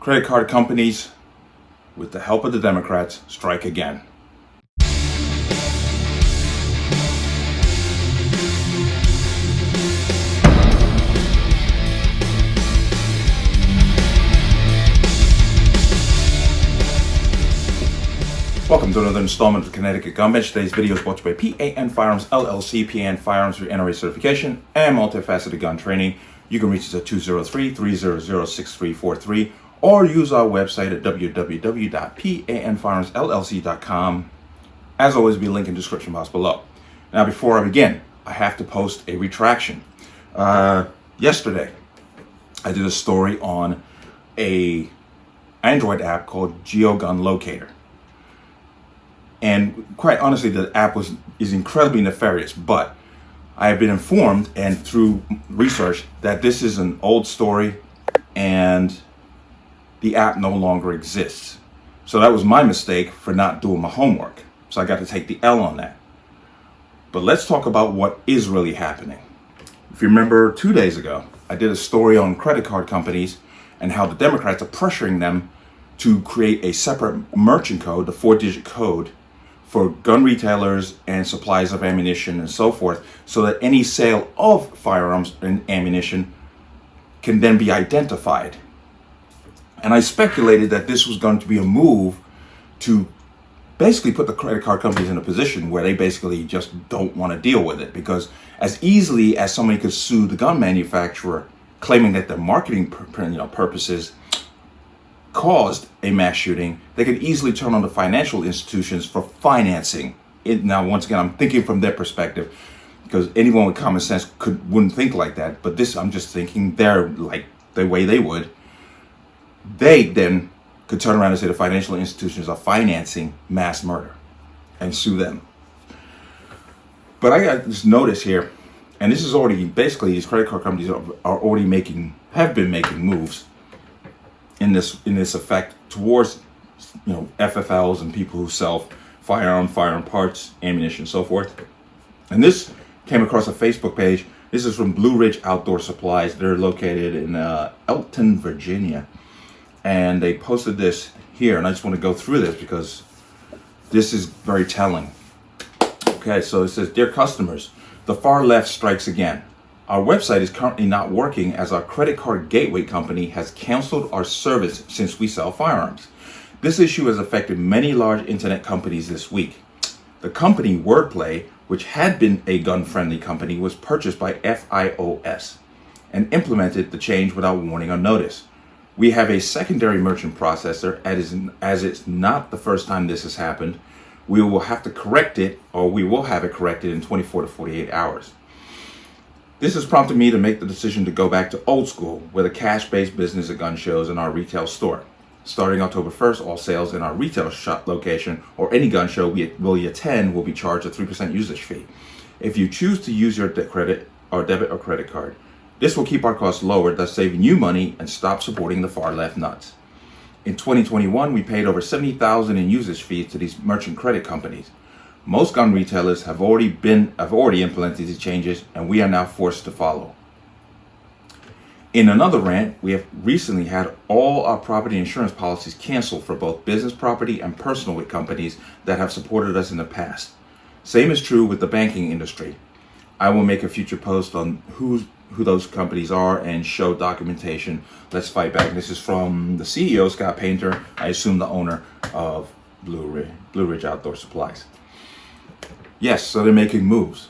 Credit card companies, with the help of the Democrats, strike again. Welcome to another installment of the Connecticut Gun Bench. Today's video is brought to you by P.A.N. Firearms, LLC. P.A.N. Firearms for NRA certification and multifaceted gun training. You can reach us at 203-300-6343 or use our website at www.panfirearmsllc.com. As always, be a link in the description box below. Now, before I begin, I have to post a retraction. Yesterday, I did a story on a Android app called GeoGun Locator. And quite honestly, the app is incredibly nefarious, but I have been informed and through research that this is an old story and the app no longer exists. So that was my mistake for not doing my homework. So I got to take the L on that. But let's talk about what is really happening. If you remember 2 days ago, I did a story on credit card companies and how the Democrats are pressuring them to create a separate merchant code, the 4-digit code, for gun retailers and suppliers of ammunition and so forth, so that any sale of firearms and ammunition can then be identified. And I speculated that this was going to be a move to basically put the credit card companies in a position where they basically just don't want to deal with it, because as easily as somebody could sue the gun manufacturer claiming that their marketing purposes caused a mass shooting, they could easily turn on the financial institutions for financing it. Now, once again, I'm thinking from their perspective, because anyone with common sense wouldn't think like that. But this, I'm just thinking they're like the way they would. They then could turn around and say the financial institutions are financing mass murder and sue them. But I got this notice here, and this is already basically these credit card companies are already have been making moves in this effect towards FFLs and people who sell firearm parts, ammunition, so forth. And this came across a Facebook page. This is from Blue Ridge Outdoor Supplies. They're located in Elton, Virginia, and they posted this here. And I just want to go through this because this is very telling. Okay, so it says, "Dear customers, the far left strikes again. Our website is currently not working as our credit card gateway company has canceled our service since we sell firearms. This issue has affected many large internet companies this week. The company Wordplay, which had been a gun-friendly company, was purchased by FIOS and implemented the change without warning or notice. We have a secondary merchant processor, as it's not the first time this has happened. We will have to correct it, or we will have it corrected in 24 to 48 hours. This has prompted me to make the decision to go back to old school with a cash-based business at gun shows in our retail store. Starting October 1st, all sales in our retail shop location or any gun show we attend will be charged a 3% usage fee. If you choose to use your debit or credit card, this will keep our costs lower, thus saving you money and stop supporting the far left nuts. In 2021, we paid over $70,000 in usage fees to these merchant credit companies. Most gun retailers have already implemented these changes, and we are now forced to follow." In another rant, we have recently had all our property insurance policies canceled for both business property and personal with companies that have supported us in the past. Same is true with the banking industry. I will make a future post on who those companies are and show documentation. Let's fight back. This is from the CEO, Scott Painter, I assume the owner of Blue Ridge Outdoor Supplies. Yes, so they're making moves.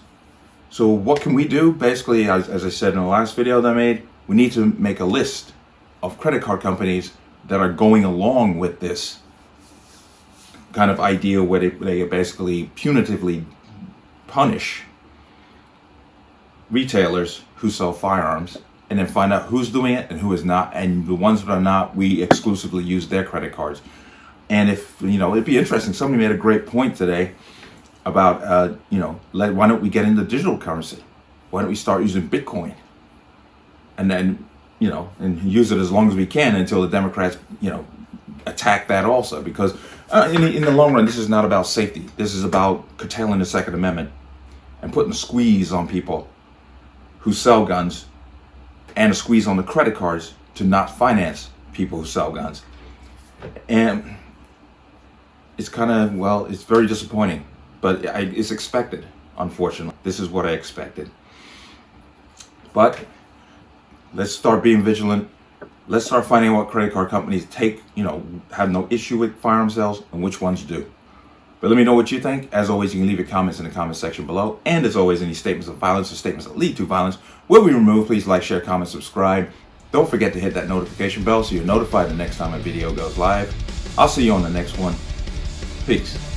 So what can we do? Basically, as I said in the last video that I made, we need to make a list of credit card companies that are going along with this kind of idea where they basically punitively punish retailers who sell firearms, and then find out who's doing it and who is not. And the ones that are not, we exclusively use their credit cards. And if, it'd be interesting. Somebody made a great point today about, why don't we get into digital currency? Why don't we start using Bitcoin? And then, and use it as long as we can until the Democrats, attack that also. Because in the long run, this is not about safety. This is about curtailing the Second Amendment and putting a squeeze on people who sell guns and a squeeze on the credit cards to not finance people who sell guns. And it's kind of, well, it's very disappointing, but it's expected, unfortunately. This is what I expected. But let's start being vigilant. Let's start finding out what credit card companies have no issue with firearm sales and which ones do. But let me know what you think. As always, you can leave your comments in the comment section below. And as always, any statements of violence or statements that lead to violence will be removed. Please like, share, comment, subscribe. Don't forget to hit that notification bell so you're notified the next time a video goes live. I'll see you on the next one. Peace.